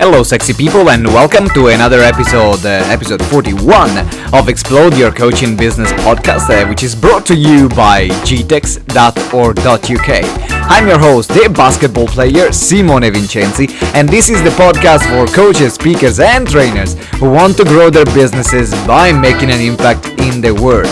Hello, sexy people, and welcome to another episode 41 of Explode Your Coaching Business podcast, which is brought to you by gtex.org.uk. I'm your host, the basketball player Simone Vincenzi, and this is the podcast for coaches, speakers, and trainers who want to grow their businesses by making an impact in the world.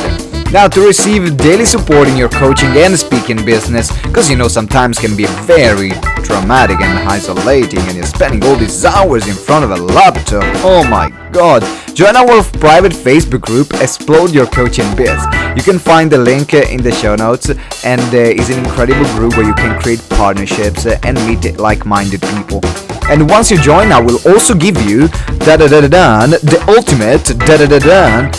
Now, to receive daily support in your coaching and speaking business, because sometimes can be very traumatic and isolating, and you're spending all these hours in front of a laptop. Oh my god. Join our private Facebook group, Explode Your Coaching Biz. You can find the link in the show notes, and it's an incredible group where you can create partnerships and meet like-minded people. And once you join, I will also give you the ultimate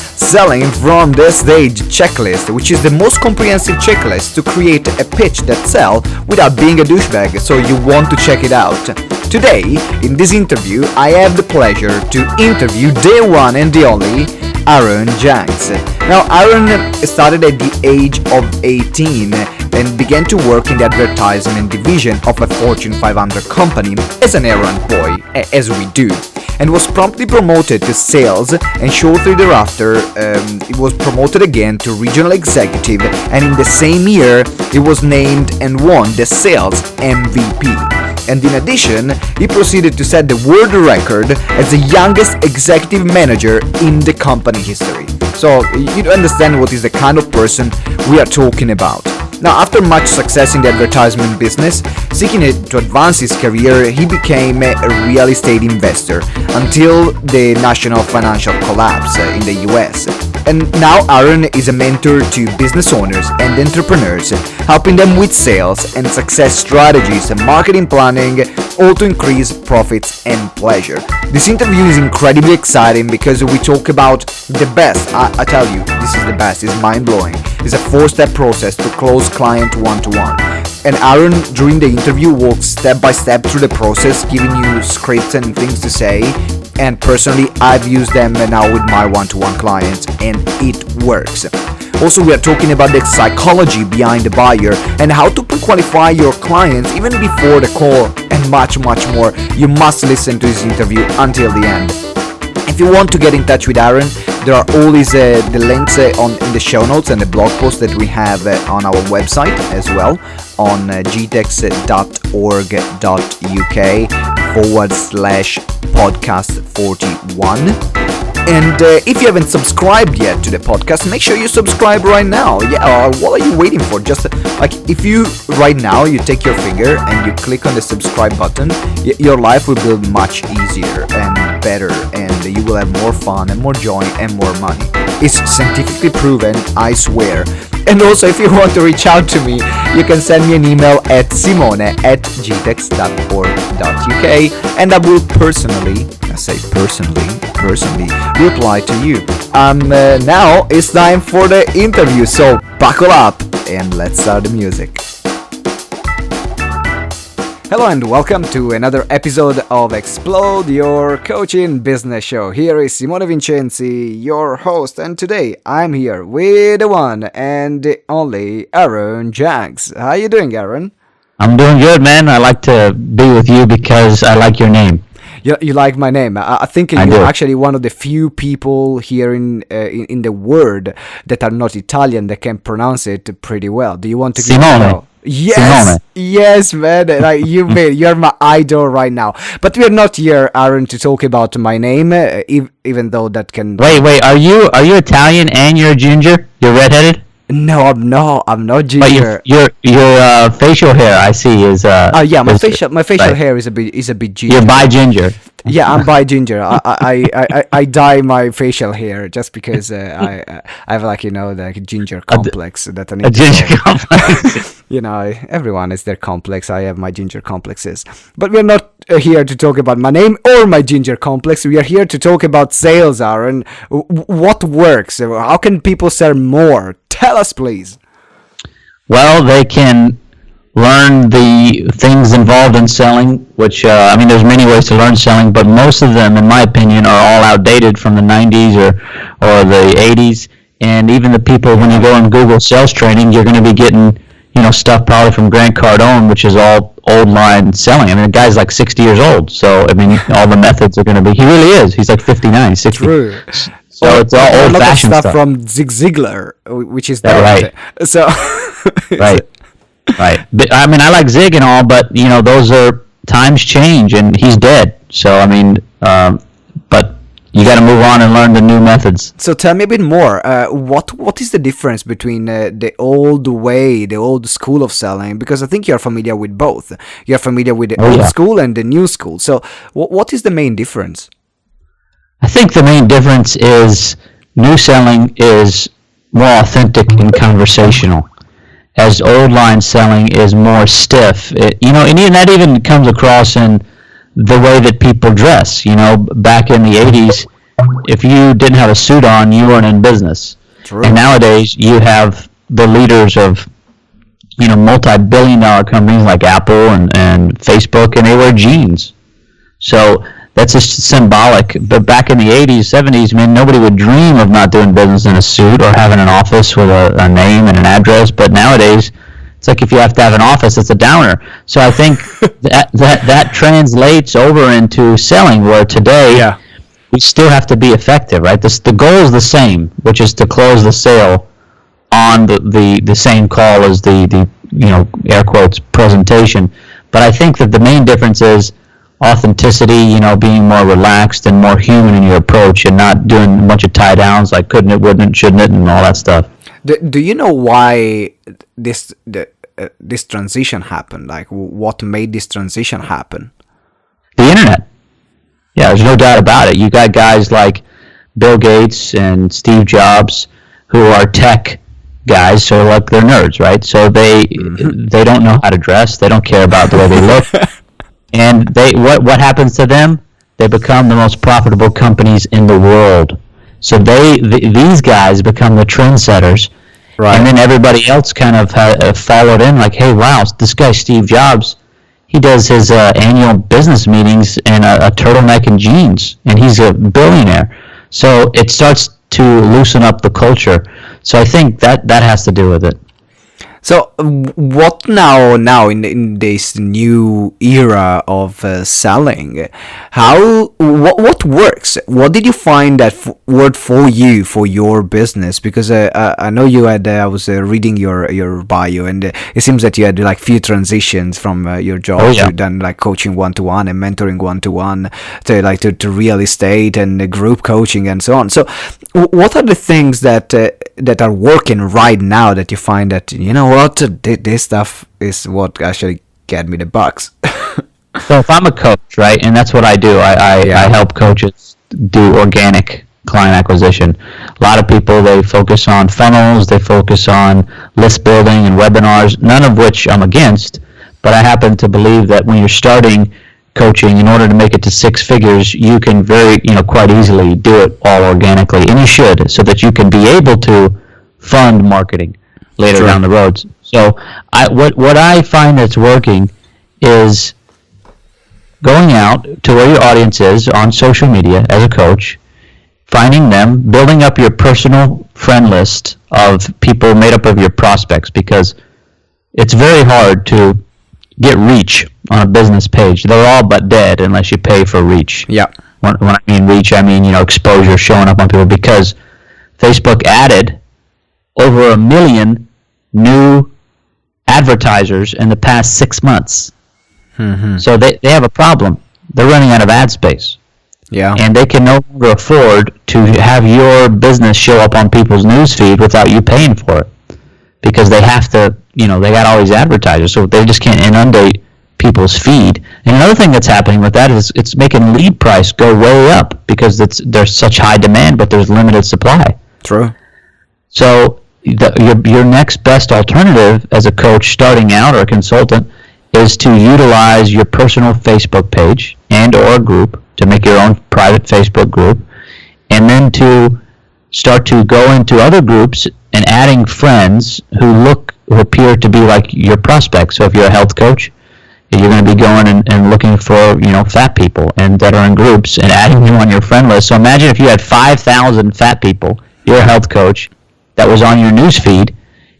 selling from the stage checklist, which is the most comprehensive checklist to create a pitch that sells without being a douchebag, so you want to check it out. Today, in this interview, I have the pleasure to interview the one and the only Aaron Janx. Now, Aaron started at the age of 18 and began to work in the advertisement division of a Fortune 500 company as an errand boy, as we do, and was promptly promoted to sales, and shortly thereafter he was promoted again to regional executive, and in the same year he was named and won the sales MVP. And in addition, he proceeded to set the world record as the youngest executive manager in the company history. So you understand what is the kind of person we are talking about. Now, after much success in the advertisement business, seeking to advance his career, he became a real estate investor until the national financial collapse in the US. And now Aaron is a mentor to business owners and entrepreneurs, helping them with sales and success strategies and marketing planning, all to increase profits and pleasure. This interview is incredibly exciting because we talk about the best. I tell you, this is the best. It's mind-blowing. It's a 4-step process to close client one-to-one. And Aaron, during the interview, walks step by step through the process, giving you scripts and things to say. And personally, I've used them now with my one-to-one clients, and it works. Also, we are talking about the psychology behind the buyer and how to pre-qualify your clients even before the call, and much, much more. You must listen to this interview until the end. If you want to get in touch with Aaron, there are always the links in the show notes and the blog post that we have on our website as well, on gtex.org.uk/podcast 41. And if you haven't subscribed yet to the podcast, make sure you subscribe right now. Yeah, what are you waiting for? Just if you right now you take your finger and you click on the subscribe button, your life will be much easier and better, and you will have more fun and more joy and more money. It's scientifically proven, I swear. And also, if you want to reach out to me, you can send me an email at simone@gtex.org.uk, and I will personally reply to you. Now it's time for the interview, so buckle up and let's start the music. Hello and welcome to another episode of Explode Your Coaching Business Show. Here is Simone Vincenzi, your host, and today I'm here with the one and the only Aaron Janx. How you doing, Aaron? I'm doing good, man. I like to be with you because I like your name. You like my name? I think you're actually one of the few people here in the world that are not Italian that can pronounce it pretty well. Do you want to give Simone? it a go? Yes, man. Like you're my idol right now. But we're not here, Aaron, to talk about my name, even though that can. Wait. Are you Italian and you're ginger? You're redheaded? No, I'm not ginger. But your facial hair, I see, is my facial hair is a bit ginger. You're bi ginger. Yeah, I'm bi ginger. I dye my facial hair just because I have like a ginger complex that I need. A ginger complex. Everyone has their complex. I have my ginger complexes. But we're not here to talk about my name or my ginger complex. We are here to talk about sales, Aaron. What works? How can people sell more? Tell us, please. Well, they can learn the things involved in selling, which, there's many ways to learn selling, but most of them, in my opinion, are all outdated from the 90s or the 80s. And even the people, when you go on Google sales training, you're going to be getting, stuff probably from Grant Cardone, which is all old line selling. I mean, the guy's like 60 years old, so I mean, all the methods are going to be. He really is. He's like 59, 60. True. So it's all old-fashioned stuff from Zig Ziglar, which is right. So right. But, I mean, I like Zig and all, but those are times change, and he's dead. So I mean, but you got to move on and learn the new methods. So tell me a bit more. What is the difference between the old way, the old school of selling? Because I think you're familiar with both. You're familiar with the old school and the new school. So what is the main difference? I think the main difference is new selling is more authentic and conversational, as old line selling is more stiff. And that even comes across in the way that people dress. Back in the 80s, if you didn't have a suit on, you weren't in business. True. And nowadays, you have the leaders of, multi-billion-dollar companies like Apple and Facebook, and they wear jeans. So that's just symbolic. But back in the 80s, 70s, man, nobody would dream of not doing business in a suit or having an office with a name and an address. But nowadays, it's like if you have to have an office, it's a downer. So I think that translates over into selling, where today we still have to be effective, right? The goal is the same, which is to close the sale on the same call as the air quotes presentation. But I think that the main difference is authenticity, being more relaxed and more human in your approach, and not doing a bunch of tie downs like couldn't it, wouldn't it, shouldn't it, and all that stuff. Do you know why this transition happened? Like, what made this transition happen? The internet. Yeah, there's no doubt about it. You got guys like Bill Gates and Steve Jobs who are tech guys, so like they're nerds, right? So they don't know how to dress. They don't care about the way they look. And what happens to them? They become the most profitable companies in the world. So these guys become the trendsetters, right? And then everybody else kind of followed in, like, hey, wow, this guy Steve Jobs, he does his annual business meetings in a turtleneck and jeans, and he's a billionaire. So it starts to loosen up the culture. So I think that has to do with it. So what now in this new era of selling? What works? What did you find that worked for you, for your business? Because I know you had I was reading your bio, and it seems that you had like few transitions from your job. Oh, yeah. You've done like coaching 1-to-1 and mentoring 1-to-1 to real estate and group coaching and so on. So what are the things that are working right now that you find that, what, this stuff is what actually get me the bucks? So if I'm a coach, right, and that's what I do, I help coaches do organic client acquisition. A lot of people, they focus on funnels, they focus on list building and webinars, none of which I'm against, but I happen to believe that when you're starting coaching, in order to make it to six figures, you can quite easily do it all organically, and you should, so that you can be able to fund marketing later down the road. So what I find that's working is going out to where your audience is on social media as a coach, finding them, building up your personal friend list of people made up of your prospects, because it's very hard to get reach on a business page. They're all but dead unless you pay for reach. Yeah. When I mean reach, I mean, exposure, showing up on people, because Facebook added over 1 million new advertisers in the past 6 months. Mm-hmm. So they have a problem. They're running out of ad space. Yeah. And they can no longer afford to have your business show up on people's newsfeed without you paying for it, because they have to, they got all these advertisers, so they just can't inundate people's feed. And another thing that's happening with that is it's making lead price go way up, because there's such high demand, but there's limited supply. True. So your next best alternative as a coach starting out or a consultant is to utilize your personal Facebook page and or a group, to make your own private Facebook group, and then to start to go into other groups and adding friends who appear to be like your prospects. So if you're a health coach, you're going to be going and looking for, fat people and that are in groups and adding them on your friend list. So imagine if you had 5,000 fat people, you're a health coach, that was on your news feed,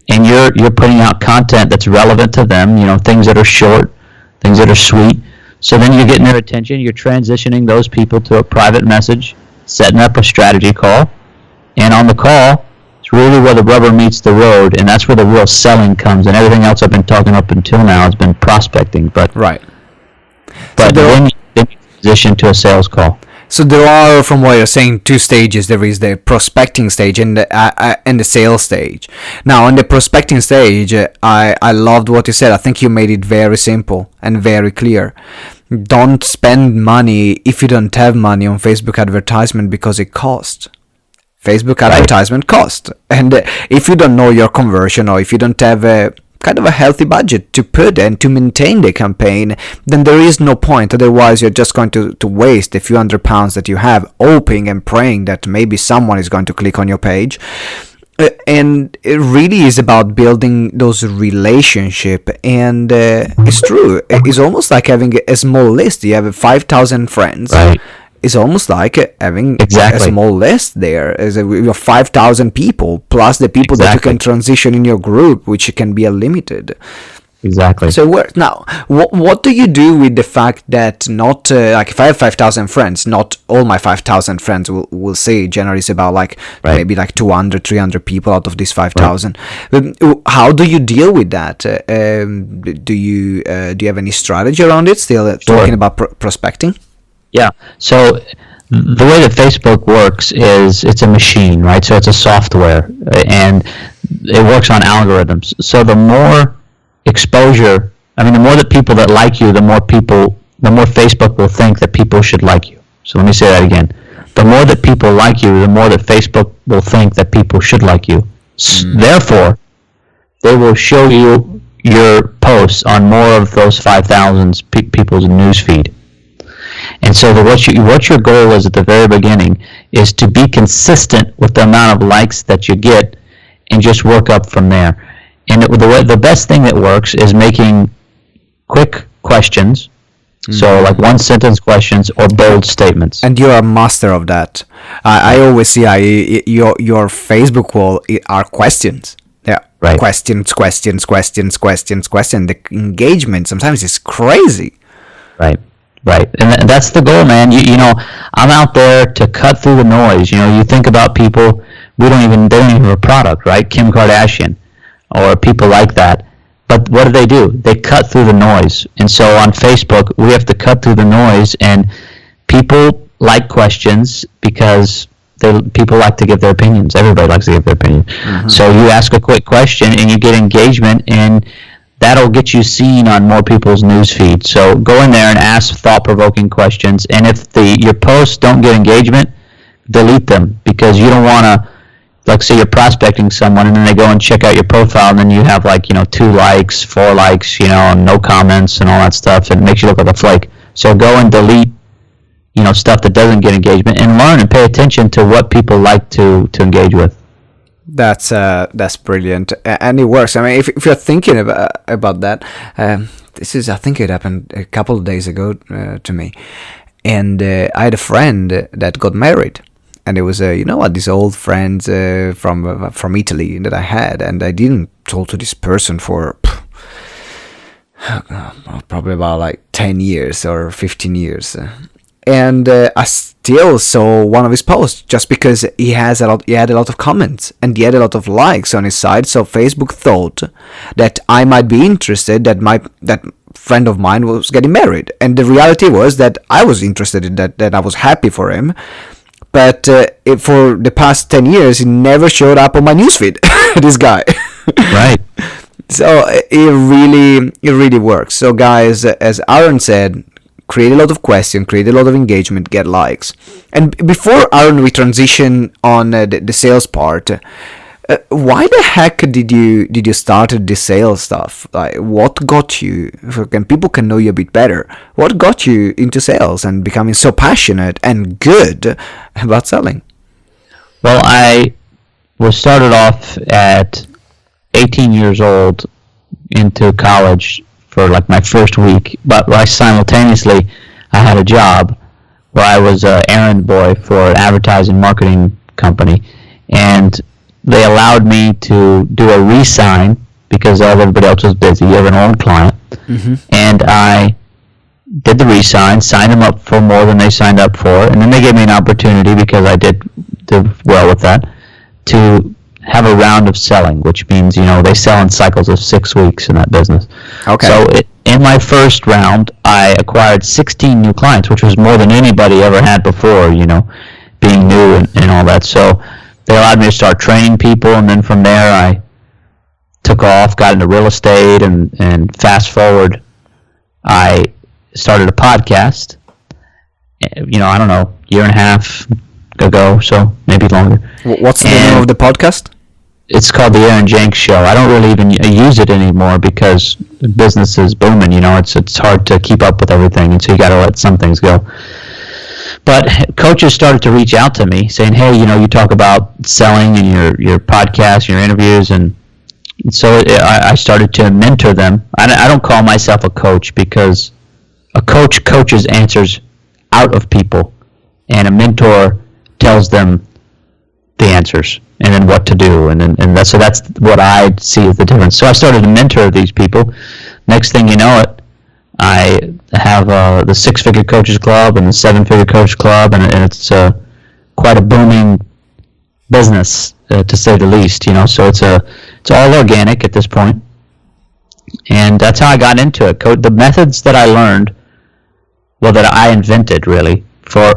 and you're putting out content that's relevant to them, things that are short, things that are sweet. So then you're getting their attention, you're transitioning those people to a private message, setting up a strategy call, and on the call, it's really where the rubber meets the road, and that's where the real selling comes, and everything else I've been talking up until now has been prospecting, but right. But so then you transition to a sales call. So there are, from what you're saying, two stages. There is the prospecting stage and the sales stage. Now, on the prospecting stage, I loved what you said. I think you made it very simple and very clear. Don't spend money if you don't have money on Facebook advertisement because it costs. Facebook advertisement costs. And if you don't know your conversion, or if you don't have a kind of a healthy budget to put and to maintain the campaign, then there is no point. Otherwise, you're just going to waste a few £100 that you have, hoping and praying that maybe someone is going to click on your page. And it really is about building those relationships. And it's true. It's almost like having a small list. You have 5,000 friends. Right. It's almost like having exactly. a small list there. Your 5,000 people plus the people that you can transition in your group, which can be unlimited. Exactly. So now, what do you do with the fact that not like if I have 5,000 friends, not all my 5,000 friends will say generally it's about like maybe like 200, 300 people out of these 5,000. Right. How do you deal with that? Do you have any strategy around it? Still talking about prospecting. Yeah. So the way that Facebook works is it's a machine, right? So it's a software, and it works on algorithms. So the more exposure, the more that people that like you, the more Facebook will think that people should like you. So let me say that again. The more that people like you, the more that Facebook will think that people should like you. Therefore, they will show you your posts on more of those 5,000 people's newsfeed. And so what your goal is at the very beginning is to be consistent with the amount of likes that you get and just work up from there. And the best thing that works is making quick questions, so like one sentence questions or bold statements. And you're a master of that. I always see your Facebook wall are questions. Yeah, right. Questions. The engagement sometimes is crazy. Right, and that's the goal, man. I'm out there to cut through the noise. You think about people, they don't even have a product, right? Kim Kardashian, or people like that. But what do? They cut through the noise. And so on Facebook, we have to cut through the noise, and people like questions because people like to give their opinions. Everybody likes to give their opinion. Mm-hmm. So you ask a quick question, and you get engagement, and that'll get you seen on more people's news feed. So go in there and ask thought-provoking questions. And if your posts don't get engagement, delete them, because you don't want to, like, say you're prospecting someone and then they go and check out your profile and then you have 2 likes, 4 likes, and no comments and all that stuff. It makes you look like a flake. So go and delete, stuff that doesn't get engagement, and learn and pay attention to what people like to engage with. That's brilliant, and it works. If you're thinking about that, I think it happened a couple of days ago to me, and I had a friend that got married, and it was these old friends from Italy that I had, and I didn't talk to this person for probably about 10 years or 15 years. And I still saw one of his posts just because he had a lot of comments and he had a lot of likes on his side. So Facebook thought that I might be interested, that friend of mine was getting married. And the reality was that I was interested in that I was happy for him. But for the past 10 years, he never showed up on my newsfeed, this guy. Right. So it really works. So guys, as Aaron said, create a lot of questions, create a lot of engagement, get likes. And before, Aaron, we transition on the sales part, why the heck did you start the sales stuff? What got you, people can know you a bit better, what got you into sales and becoming so passionate and good about selling? Well, I was started off at 18 years old into college for my first week, but simultaneously I had a job where I was an errand boy for an advertising marketing company, and they allowed me to do a re-sign because everybody else was busy of an old client. Mm-hmm. And I did the re-sign, signed them up for more than they signed up for, and then they gave me an opportunity, because I did well with that, to have a round of selling, which means, they sell in cycles of 6 weeks in that business. Okay. So in my first round, I acquired 16 new clients, which was more than anybody ever had before, being new and all that. So they allowed me to start training people, and then from there I took off, got into real estate, and fast forward, I started a podcast, I don't know, year and a half ago, so maybe longer. What's the name of the podcast? It's called the Aaron Janx Show. I don't really even use it anymore because business is booming, it's hard to keep up with everything, and so you got to let some things go. But coaches started to reach out to me saying, hey, you talk about selling in your podcast, your interviews, and so I started to mentor them. I don't call myself a coach, because a coach coaches answers out of people, and a mentor tells them the answers and then what to do, and that's what I see as the difference. So I started to mentor these people. Next thing you know it, I have the 6-figure coaches club and the 7-figure coach club, and it's quite a booming business, to say the least. So it's all organic at this point, and that's how I got into it. The methods that I learned, that I invented really for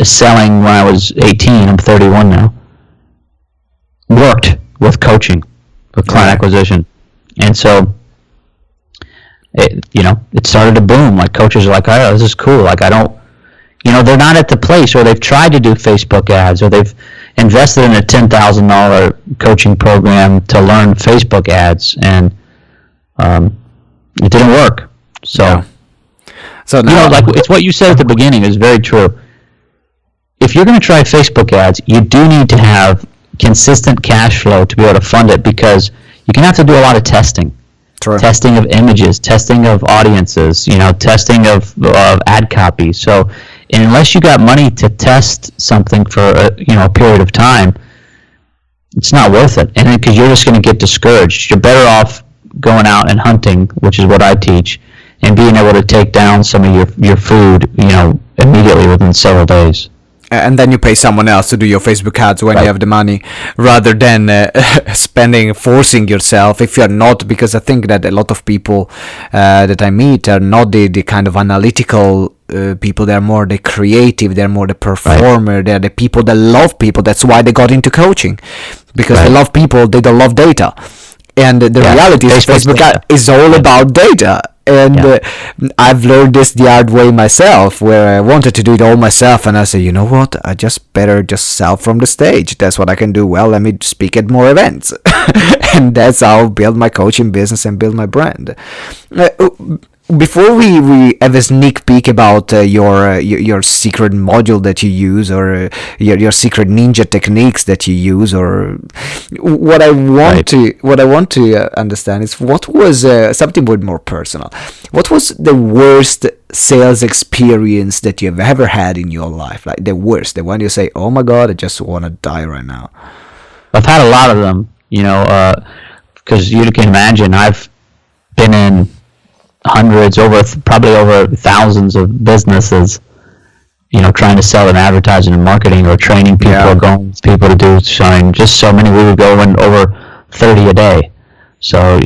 selling when I was 18. I'm 31 now. Worked with coaching, with client acquisition, and so it started to boom. Like, coaches are like, oh, this is cool. Like, I don't, they're not at the place, or they've tried to do Facebook ads, or they've invested in a $10,000 coaching program to learn Facebook ads, and it didn't work. So, yeah. So now, like, it's what you said at the beginning is very true. If you're going to try Facebook ads, you do need to have consistent cash flow to be able to fund it, because you're going to have to do a lot of testing. True. Testing of images, testing of audiences, testing of ad copy. So unless you got money to test something for a period of time, it's not worth it. And because you're just going to get discouraged. You're better off going out and hunting, which is what I teach, and being able to take down some of your food, immediately within several days. And then you pay someone else to do your Facebook ads when you have the money, rather than forcing yourself if you're not, because I think that a lot of people that I meet are not the kind of analytical people. They're more the creative, they're more the performer, they're the people that love people. That's why they got into coaching, because they love people, they don't love data. And the reality is Facebook is all about data. And I've learned this the hard way myself, where I wanted to do it all myself, and I said, you know what, I better sell from the stage. That's what I can do well. Let me speak at more events. And that's how I build my coaching business and build my brand. Before we have a sneak peek about your secret module that you use, or your secret ninja techniques that you use, or what I want to understand is, what was something more personal. What was the worst sales experience that you've ever had in your life? Like the worst, the one you say, oh my God, I just want to die right now. I've had a lot of them, because you can imagine, I've been in hundreds, probably over thousands of businesses, trying to sell them advertising and marketing, or training people, or going with people to do showing. Just so many, we would go in over 30 a day. So,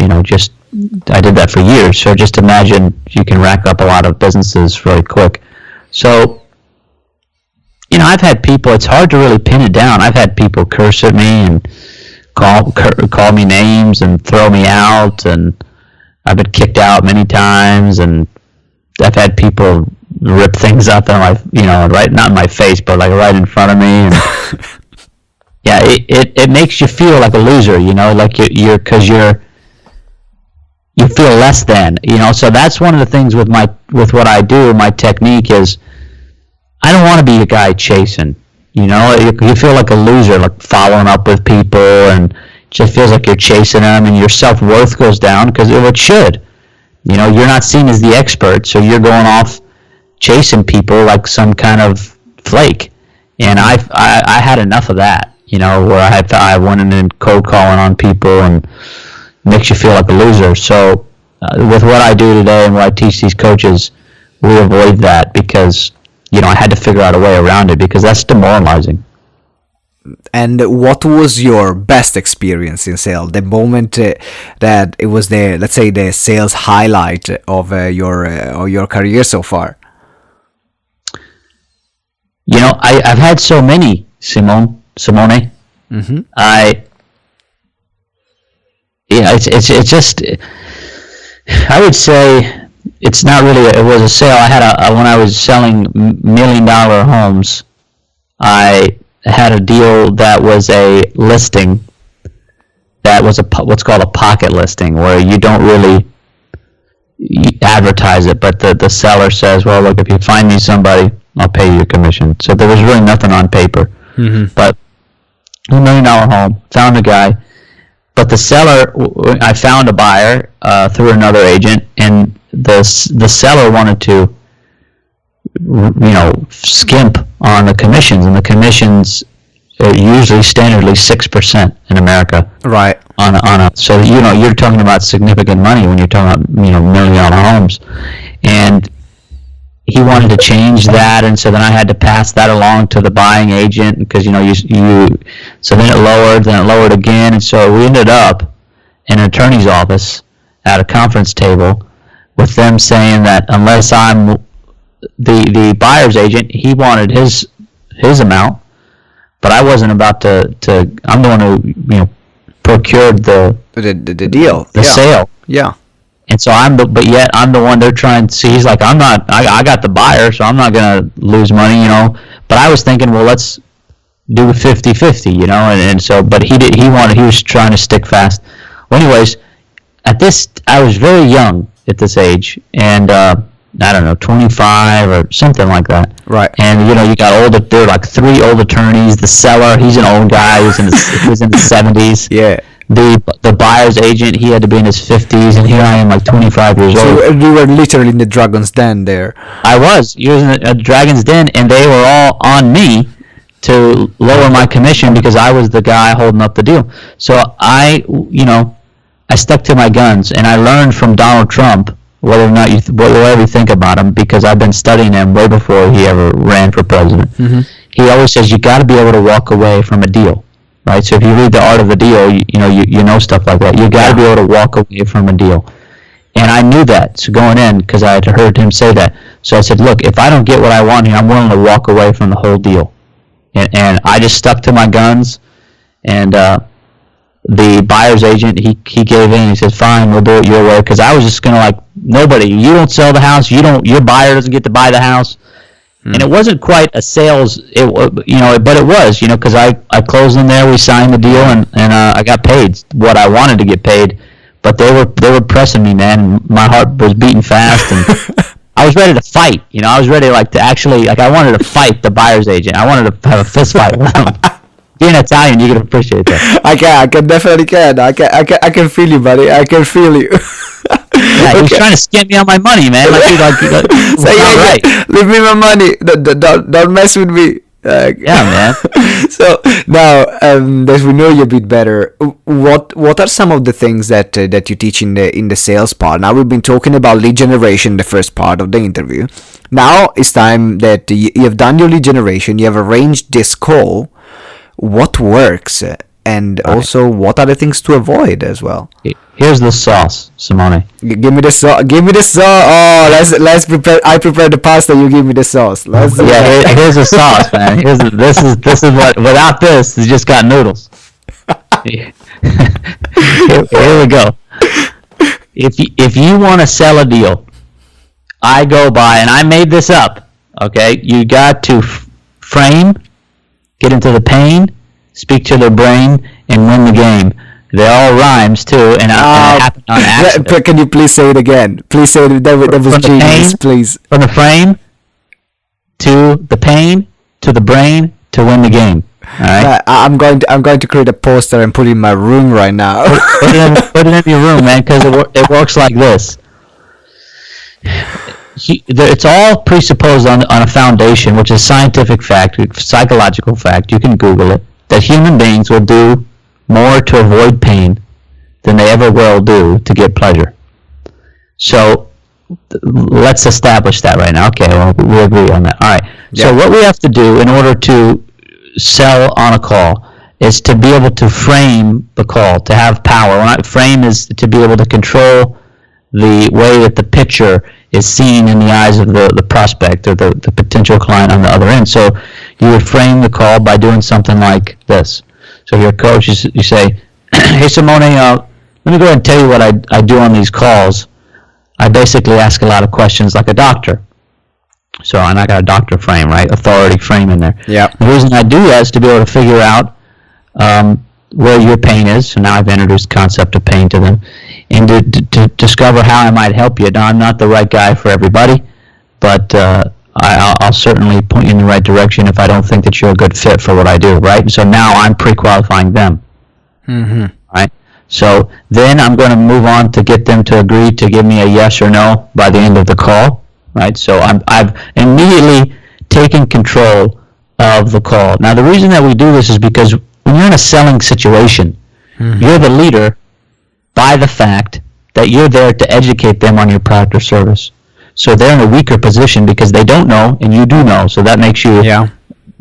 I did that for years. So just imagine you can rack up a lot of businesses really quick. So, I've had people, it's hard to really pin it down. I've had people curse at me and call me names and throw me out, and I've been kicked out many times, and I've had people rip things up in right, not in my face, but like right in front of me. And it makes you feel like a loser, like because you feel less than, so that's one of the things with what I do. My technique is, I don't want to be a guy chasing, you feel like a loser, like following up with people, and just feels like you're chasing them, and your self-worth goes down, because it should. You're not seen as the expert, so you're going off chasing people like some kind of flake. And I had enough of that. where I went in and cold calling on people and makes you feel like a loser. So with what I do today and what I teach these coaches, we avoid that because, I had to figure out a way around it because that's demoralizing. And what was your best experience in sales? The moment that it was let's say, the sales highlight of your career so far? I've had so many, Simone. Mm-hmm. It's just, I would say it's not really, it was a sale. I had when I was selling $1 million homes, I had a deal that was a listing that was what's called a pocket listing, where you don't really advertise it, but the seller says, well, look, if you find me somebody, I'll pay you your commission. So there was really nothing on paper. Mm-hmm. But $1 million home, found a guy, but the seller, I found a buyer through another agent, and the seller wanted to skimp on the commissions, and the commissions are usually standardly 6% in America. Right. So you're talking about significant money when you're talking about $1 million homes, and he wanted to change that, and so then I had to pass that along to the buying agent because so then it lowered again, and so we ended up in an attorney's office at a conference table with them saying that unless I'm the buyer's agent, he wanted his amount, but I wasn't about to. I'm the one who procured the deal, the sale. Yeah. And so but yet I'm the one they're trying to see. He's like, I got the buyer, so I'm not gonna lose money, But I was thinking, well, let's do 50-50, and so, but he was trying to stick fast. Well, anyways, I was very young at this age, and I don't know, 25 or something like that. Right. And you got there were like 3 old attorneys. The seller, he's an old guy. He was in his 70s. Yeah. The buyer's agent, he had to be in his 50s, and here I am, like 25 years old. So you were literally in the dragon's den there. I was. You was in a dragon's den, and they were all on me to lower my commission because I was the guy holding up the deal. So I stuck to my guns, and I learned from Donald Trump, whatever you think about him, because I've been studying him way before he ever ran for president. Mm-hmm. He always says you got to be able to walk away from a deal. Right, so if you read The Art of the Deal, you know stuff like that. You got to be able to walk away from a deal, and I knew that. So going in, because I had heard him say that, so I said, look, if I don't get what I want here, I'm willing to walk away from the whole deal, and I just stuck to my guns. And the buyer's agent, he gave in. He said, fine, we'll do it your way, because I was just gonna nobody. You don't sell the house. Your buyer doesn't get to buy the house. And it wasn't quite a sales, but it was, because I closed in there, we signed the deal, and I got paid what I wanted to get paid, but they were pressing me, man, and my heart was beating fast, and I was ready to fight, I was ready to actually, I wanted to fight the buyer's agent. I wanted to have a fist fight with him. Being Italian, you can appreciate that. I definitely can. I can feel you, buddy. I can feel you. Yeah, he was trying to scam me on my money, man. Right. Leave me my money. Don't mess with me. Yeah, man. So now that we know you a bit better, what are some of the things that you teach in the sales part? Now we've been talking about lead generation, the first part of the interview. Now it's time that you have done your lead generation. You have arranged this call. What works? And also, what are the things to avoid as well? Here's the sauce, Simone. Give me the sauce. Give me the sauce. Oh, let's prepare. I prepare the pasta. You give me the sauce. Here's the sauce, man. This is what. Without this, you just got noodles. Here we go. If you want to sell a deal, I go by, and I made this up. Okay, you got to frame, get into the pain, speak to their brain, and win the game. They all rhymes too, and it happened on accident. Can you please say it again? Please say it. That was genius, please. From the frame to the pain to the brain to win the game. All right. I'm going to create a poster and put it in my room right now. put it in your room, man, because it works like this. It's all presupposed on a foundation, which is scientific fact, psychological fact. You can Google it. that human beings will do more to avoid pain than they ever will do to get pleasure. So let's establish that right now. Okay, well, we agree on that. All right. Yeah. So what we have to do in order to sell on a call is to be able to frame the call, to have power. Frame is to be able to control the way that the picture is seen in the eyes of the prospect or the potential client on the other end. So you would frame the call by doing something like this. So if you're a coach, you say, hey, Simone, let me go ahead and tell you what I do on these calls. I basically ask a lot of questions like a doctor. So, and I got a doctor frame, right? Authority frame in there. Yeah. The reason I do that is to be able to figure out where your pain is. So now I've introduced the concept of pain to them. And to discover how I might help you. Now, I'm not the right guy for everybody, but I'll certainly point you in the right direction if I don't think that you're a good fit for what I do, right? So now I'm pre-qualifying them, right? So then I'm going to move on to get them to agree to give me a yes or no by the end of the call, right? So I've immediately taken control of the call. Now, the reason that we do this is because when you're in a selling situation, you're the leader by the fact that you're there to educate them on your product or service. So they're in a weaker position because they don't know and you do know. So that makes you,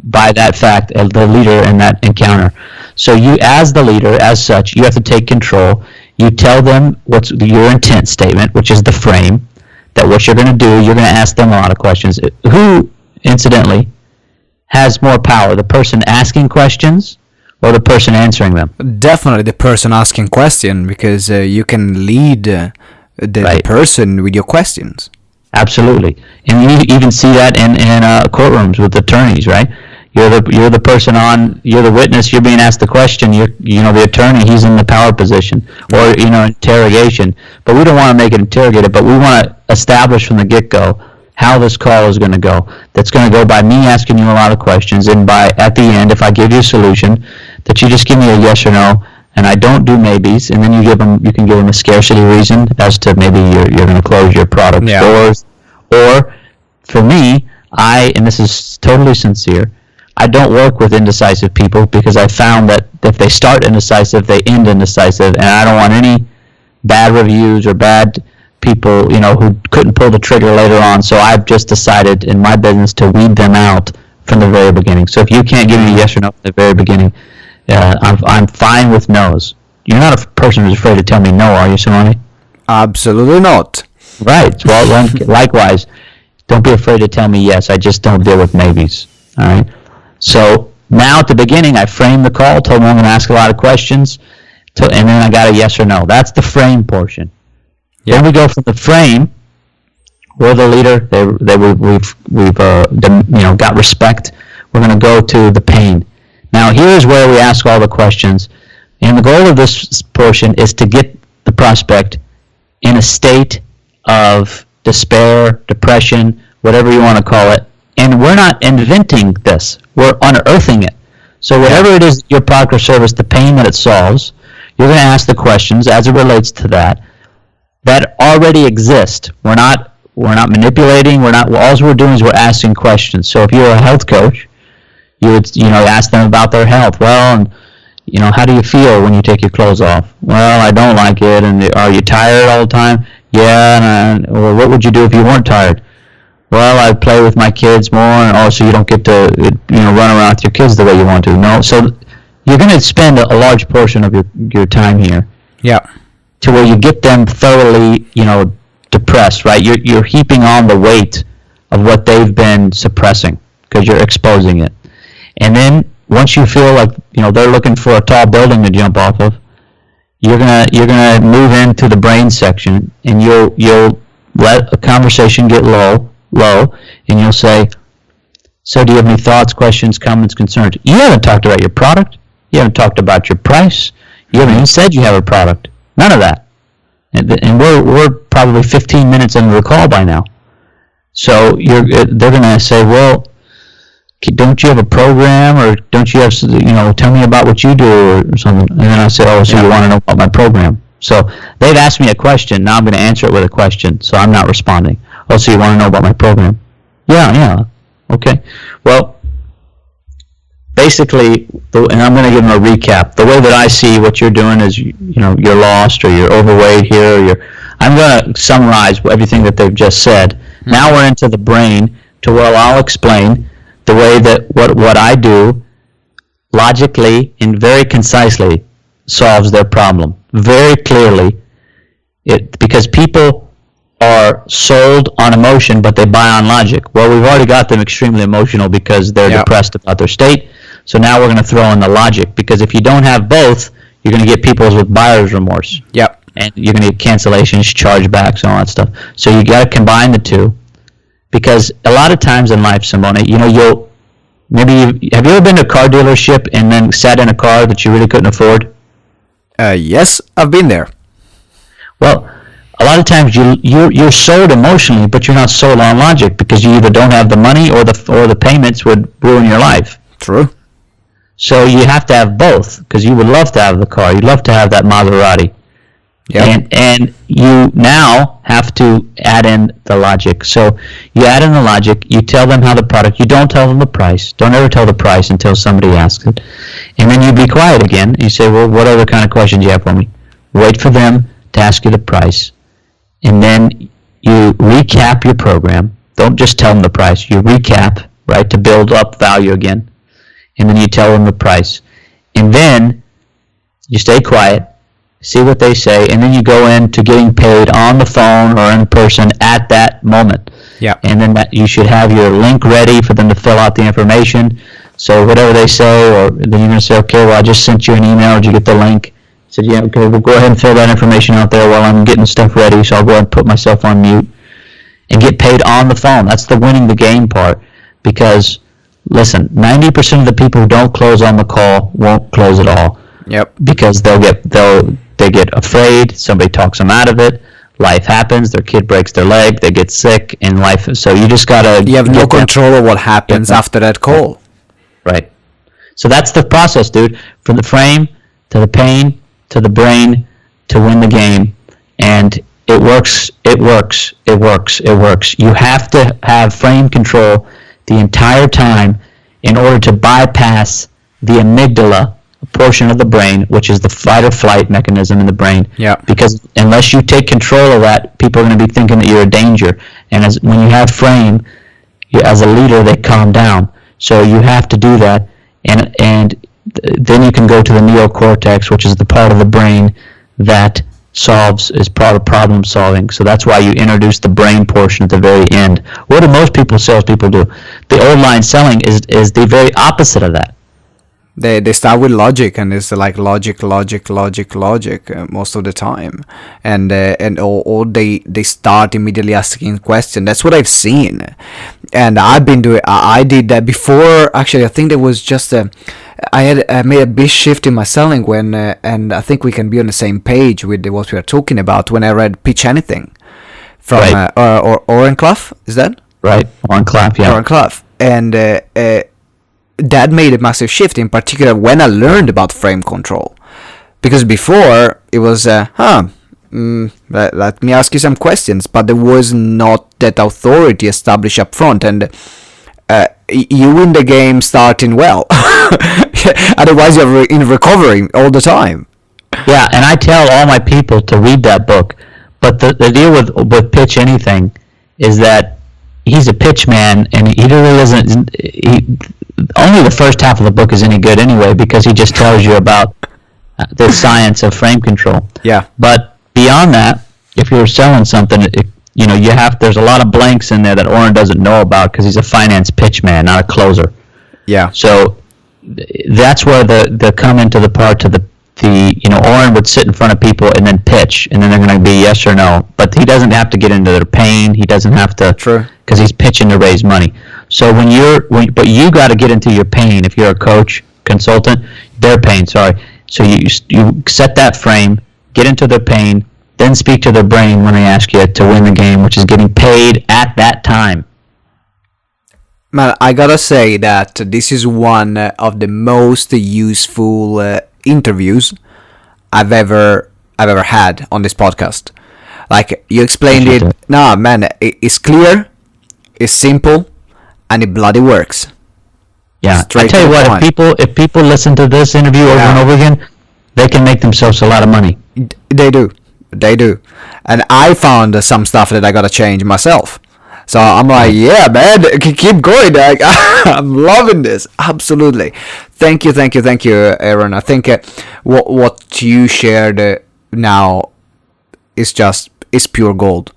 by that fact, the leader in that encounter. So you, as the leader, as such, you have to take control. You tell them what's your intent statement, which is the frame, that what you're going to do, you're going to ask them a lot of questions. Who, incidentally, has more power, the person asking questions or the person answering them? Definitely the person asking question, because you can lead the person with your questions. Absolutely, and you even see that in courtrooms with attorneys, right? You're the person you're the witness. You're being asked the question. The attorney. He's in the power position, or interrogation. But we don't want to make it interrogated. But we want to establish from the get-go how this call is going to go. That's going to go by me asking you a lot of questions, and by at the end, if I give you a solution, that you just give me a yes or no, and I don't do maybes, and then you can give them a scarcity reason as to maybe you're going to close your product doors, or for me, and this is totally sincere, I don't work with indecisive people because I found that if they start indecisive, they end indecisive, and I don't want any bad reviews or bad people, who couldn't pull the trigger later on. So I've just decided in my business to weed them out from the very beginning. So if you can't give me a yes or no from the very beginning, I'm fine with no's. You're not a person who's afraid to tell me no, are you, Simone? Absolutely not. Right. Well, likewise, don't be afraid to tell me yes. I just don't deal with maybes. All right. So now at the beginning, I framed the call, told them I'm going to ask a lot of questions, and then I got a yes or no. That's the frame portion. Yeah. Then we go from the frame. We're the leader. We've got respect. We're going to go to the pain. Now here's where we ask all the questions, and the goal of this portion is to get the prospect in a state of despair, depression, whatever you want to call it. And we're not inventing this. We're unearthing it. So whatever it is, your product or service, the pain that it solves, you're going to ask the questions as it relates to that already exist. We're not manipulating. All we're doing is we're asking questions. So if you're a health coach, you would ask them about their health. Well, and how do you feel when you take your clothes off? Well, I don't like it. And are you tired all the time? Yeah. Or what would you do if you weren't tired? Well, I play with my kids more, and also you don't get to run around with your kids the way you want to. No, so you're going to spend a large portion of your time here. Yeah. To where you get them thoroughly, depressed, right? You're heaping on the weight of what they've been suppressing because you're exposing it. And then once you feel like they're looking for a tall building to jump off of, you're gonna move into the brain section, and you'll let a conversation get low, and you'll say, so do you have any thoughts, questions, comments, concerns? You haven't talked about your product. You haven't talked about your price. You haven't even said you have a product. None of that. And we're probably 15 minutes into the call by now. So they're going to say, well, don't you have a program, or don't you have, tell me about what you do or something. And then I say, oh, so you want to know about my program. So they've asked me a question. Now I'm going to answer it with a question. So I'm not responding. Oh, so you want to know about my program? Yeah. Okay. Well, basically, and I'm going to give them a recap. The way that I see what you're doing is, you're lost or you're overweight here. I'm going to summarize everything that they've just said. Mm-hmm. Now we're into the brain, to where I'll explain the way that what I do logically and very concisely solves their problem very clearly. Because people are sold on emotion, but they buy on logic. Well, we've already got them extremely emotional because they're depressed about their state. So now we're going to throw in the logic, because if you don't have both, you're going to get people with buyer's remorse. Yep. And you're going to get cancellations, chargebacks, and all that stuff. So you got to combine the two, because a lot of times in life, Simone, have you ever been to a car dealership and then sat in a car that you really couldn't afford? Yes, I've been there. Well, a lot of times you're sold emotionally, but you're not sold on logic, because you either don't have the money or the payments would ruin your life. True. So you have to have both, because you would love to have the car. You'd love to have that Maserati. Yep. And you now have to add in the logic. So you add in the logic, you tell them how the product, you don't tell them the price. Don't ever tell the price until somebody asks it. And then you be quiet again. You say, well, what other kind of questions do you have for me? Wait for them to ask you the price. And then you recap your program. Don't just tell them the price. You recap, right, to build up value again. And then you tell them the price. And then you stay quiet, see what they say, and then you go into getting paid on the phone or in person at that moment. Yeah. And then you should have your link ready for them to fill out the information. So whatever they say, or then you're going to say, okay, well, I just sent you an email. Did you get the link? I said, yeah, okay, we'll go ahead and fill that information out there while I'm getting stuff ready. So I'll go ahead and put myself on mute and get paid on the phone. That's the winning the game part, because listen, 90% of the people who don't close on the call won't close at all. Yep. Because they get afraid, somebody talks them out of it, life happens, their kid breaks their leg, they get sick in life. So you just gotta... You have no control of what happens after that call. Right. So that's the process, dude. From the frame to the pain to the brain to win the game. And it works, it works, it works, it works. You have to have frame control the entire time in order to bypass the amygdala portion of the brain, which is the fight or flight mechanism in the brain. Yeah. Because unless you take control of that, people are going to be thinking that you're a danger. And when you have frame, as a leader, they calm down. So you have to do that, and then you can go to the neocortex, which is the part of the brain that is part of problem solving. So that's why you introduce the brain portion at the very end. What do most salespeople do? The old line selling is the very opposite of that. They start with logic, and it's like logic most of the time, or they start immediately asking questions. That's what I've seen, and I've been doing. I did that before. Actually, I think there was just I made a big shift in my selling when, and I think we can be on the same page with what we are talking about. When I read Pitch Anything from right. Oren Clough, is that right? Oren Clough, yeah. Oren Clough, and that made a massive shift, in particular when I learned about frame control. Because before, it was, let me ask you some questions, but there was not that authority established up front, and you win the game starting well. Otherwise, you're in recovery all the time. Yeah, and I tell all my people to read that book, but the deal with Pitch Anything is that he's a pitch man, and he really isn't... only the first half of the book is any good anyway, because he just tells you about the science of frame control. Yeah. But beyond that, if you're selling something, there's a lot of blanks in there that Oren doesn't know about, because he's a finance pitch man, not a closer. Yeah. So that's where the come into the part to the Oren would sit in front of people and then pitch, and then they're going to be yes or no. But he doesn't have to get into their pain. He doesn't have to. True. Because he's pitching to raise money. So but you got to get into your pain. If you're a coach, consultant, their pain. Sorry. So you set that frame, get into their pain, then speak to their brain when they ask you to win the game, which is getting paid at that time. Man, I gotta say that this is one of the most useful interviews I've ever had on this podcast. Like, you explained it. Nah, man, it's clear, it's simple, and it bloody works. Yeah, Straight I tell you to the what, point. if people listen to this interview over and over again, they can make themselves a lot of money. They do, and I found some stuff that I gotta change myself. So I'm like, yeah, man, keep going. Like, I'm loving this. Absolutely. Thank you, Aaron. I think what you shared now is pure gold.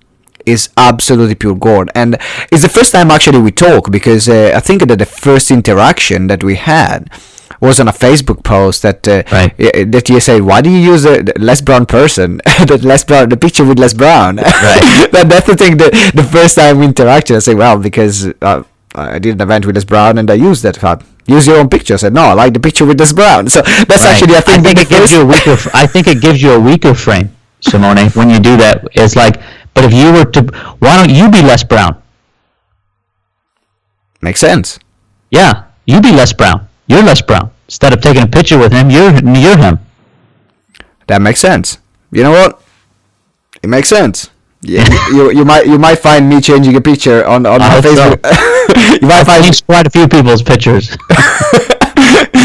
Is absolutely pure gold, and it's the first time actually we talk, because I think that the first interaction that we had was on a Facebook post that that you said, why do you use a Les Brown person? The picture with Les Brown. Right. That's the thing. The first time we interacted, I say, well, because I did an event with Les Brown and I used that. Use your own picture. I said, no, I like the picture with Les Brown. So that's actually, I think it gives you a weaker. I think it gives you a weaker frame, Simone. When you do that, it's like, but if you were to, why don't you be Les Brown? Makes sense. Yeah, you be Les Brown. You're Les Brown. Instead of taking a picture with him, you're him. That makes sense. You know what? It makes sense. Yeah, you might find me changing a picture on Facebook. So. You might find quite a few people's pictures.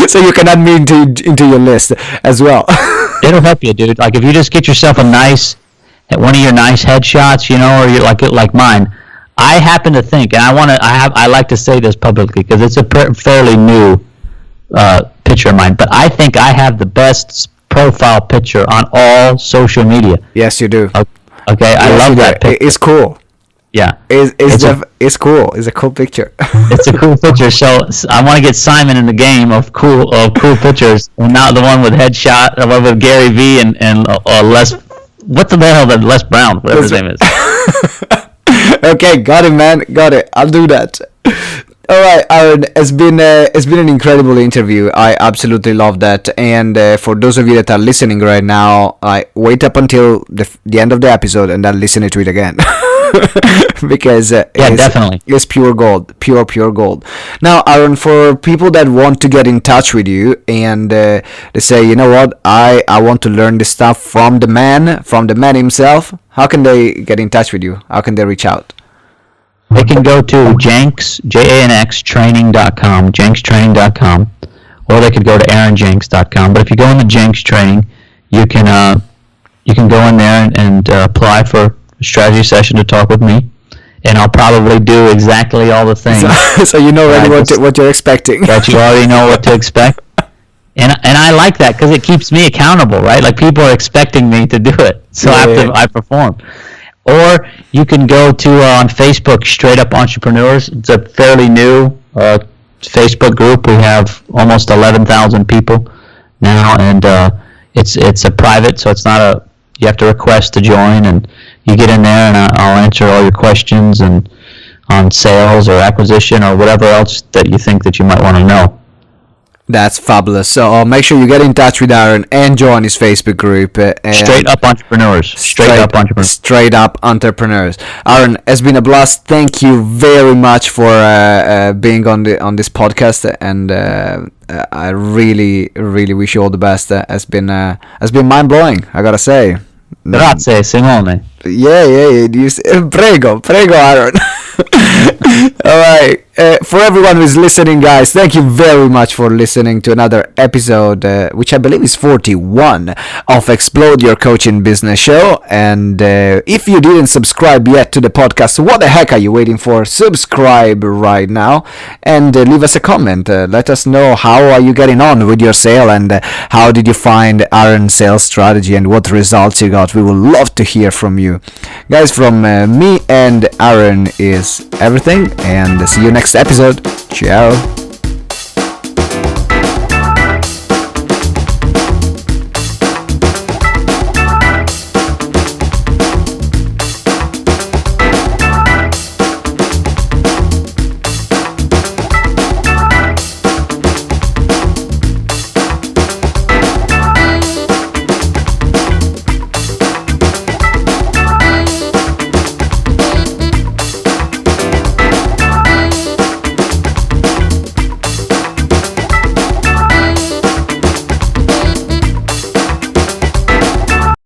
So you can add me into your list as well. It'll help you, dude. Like if you just get yourself one of your nice headshots, or you like mine. I happen to think, and I like to say this publicly because it's a fairly new picture of mine, but I think I have the best profile picture on all social media. Yes, you do. Okay, yes, I love that picture. It's cool. Yeah, it's cool. It's a cool picture. It's a cool picture. So I want to get Simon in the game of cool pictures, and not the one with headshot, the one with Gary V and Les. What the hell that Les Brown, whatever his name is. Okay, got it, man. Got it. I'll do that. All right, Aaron. It's been an incredible interview. I absolutely love that. And for those of you that are listening right now, wait up until the end of the episode and then listen to it again. Because definitely, it's pure gold, pure gold. Now, Aaron, for people that want to get in touch with you and they say, you know what, I want to learn this stuff from the man himself, how can they get in touch with you? How can they reach out? They can go to Janx, Janx training.com, janxtraining.com, or they could go to aaronjanx.com. But if you go into Janx Training, you can go in there and apply for a strategy session to talk with me, and I'll probably do exactly all the things. So you know already what you're expecting. That you already know what to expect. And I like that because it keeps me accountable, right? Like people are expecting me to do it, so I perform. Or you can go to on Facebook, Straight Up Entrepreneurs. It's a fairly new Facebook group. We have almost 11,000 people now, and it's a private, so it's not you have to request to join, and you get in there, and I'll answer all your questions and on sales or acquisition or whatever else that you think that you might want to know. That's fabulous. So make sure you get in touch with Aaron and join his Facebook group. Straight Up Entrepreneurs. Straight Up Entrepreneurs. Aaron, it's been a blast. Thank you very much for being on this podcast, and I really wish you all the best. Has been mind blowing, I gotta say. Grazie, Simone. Yeah. Prego, Aaron. All right. For everyone who's listening, guys, thank you very much for listening to another episode, which I believe is 41 of Explode Your Coaching Business Show. And if you didn't subscribe yet to the podcast, what the heck are you waiting for? Subscribe right now and leave us a comment. Let us know how are you getting on with your sale, and how did you find Aaron's sales strategy and what results you got. We would love to hear from you. Guys, from me and Aaron is everything, and see you next episode. Ciao.